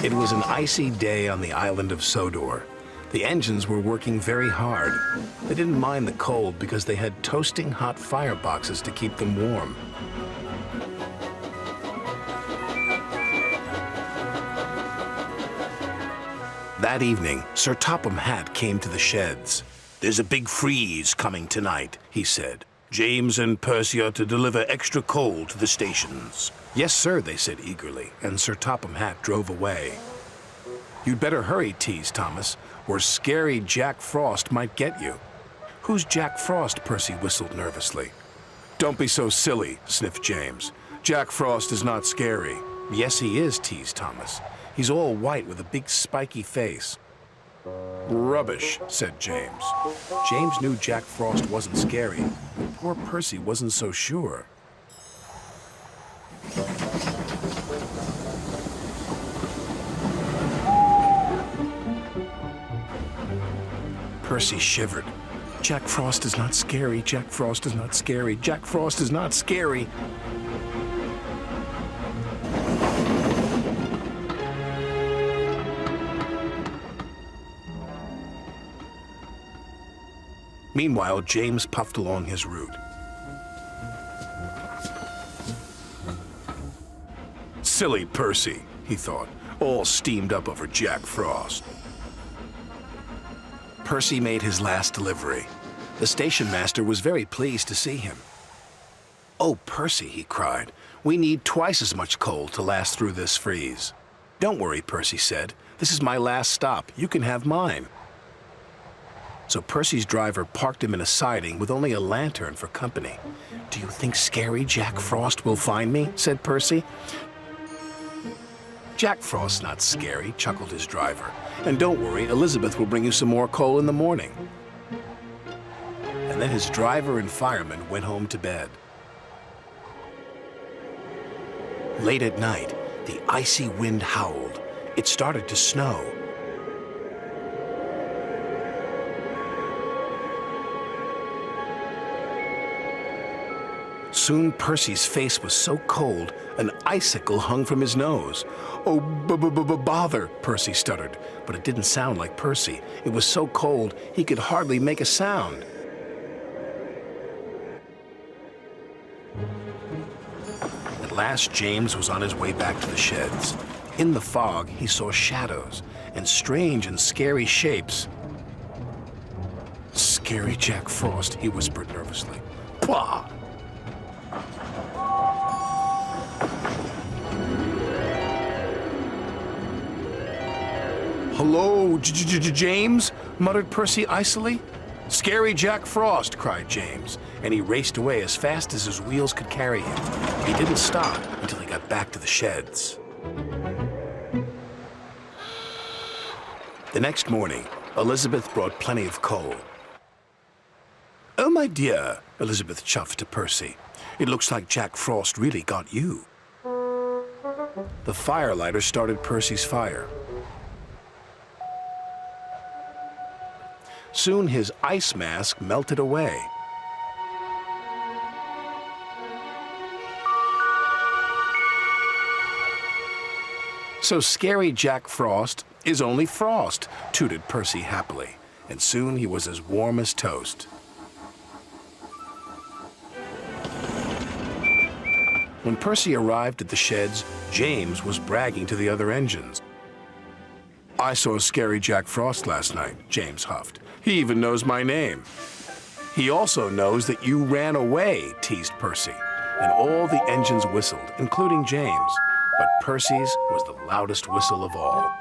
It was an icy day on the island of Sodor. The engines were working very hard. They didn't mind the cold because they had toasting hot fireboxes to keep them warm. That evening, Sir Topham Hatt came to the sheds. "There's a big freeze coming tonight," he said. "James and Percy are to deliver extra coal to the stations." "Yes, sir," they said eagerly, and Sir Topham Hatt drove away. "You'd better hurry," teased Thomas, "or scary Jack Frost might get you." "Who's Jack Frost?" Percy whistled nervously. "Don't be so silly," sniffed James. "Jack Frost is not scary." "Yes, he is," teased Thomas. "He's all white with a big spiky face." "Rubbish," said James. James knew Jack Frost wasn't scary, but poor Percy wasn't so sure. Percy shivered. "Jack Frost is not scary. Jack Frost is not scary. Jack Frost is not scary." Meanwhile, James puffed along his route. "Silly Percy," he thought, "all steamed up over Jack Frost." Percy made his last delivery. The station master was very pleased to see him. "Oh, Percy," he cried, "we need twice as much coal to last through this freeze." "Don't worry," Percy said. "This is my last stop. You can have mine." So Percy's driver parked him in a siding with only a lantern for company. "Do you think scary Jack Frost will find me?" said Percy. "Jack Frost's not scary," chuckled his driver. "And don't worry, Elizabeth will bring you some more coal in the morning." And then his driver and fireman went home to bed. Late at night, the icy wind howled. It started to snow. Soon Percy's face was so cold, an icicle hung from his nose. "Oh, bother," Percy stuttered, but it didn't sound like Percy. It was so cold he could hardly make a sound. At last, James was on his way back to the sheds. In the fog, he saw shadows and strange and scary shapes. "Scary Jack Frost," he whispered nervously. "Pah!" "Hello, James?" muttered Percy icily. "Scary Jack Frost," cried James, and he raced away as fast as his wheels could carry him. He didn't stop until he got back to the sheds. The next morning, Elizabeth brought plenty of coal. "Oh, my dear," Elizabeth chuffed to Percy, "it looks like Jack Frost really got you." The firelighter started Percy's fire. Soon his ice mask melted away. "So scary Jack Frost is only frost," tooted Percy happily, and soon he was as warm as toast. When Percy arrived at the sheds, James was bragging to the other engines. "I saw scary Jack Frost last night," James huffed. "He even knows my name." "He also knows that you ran away," teased Percy, and all the engines whistled, including James. But Percy's was the loudest whistle of all.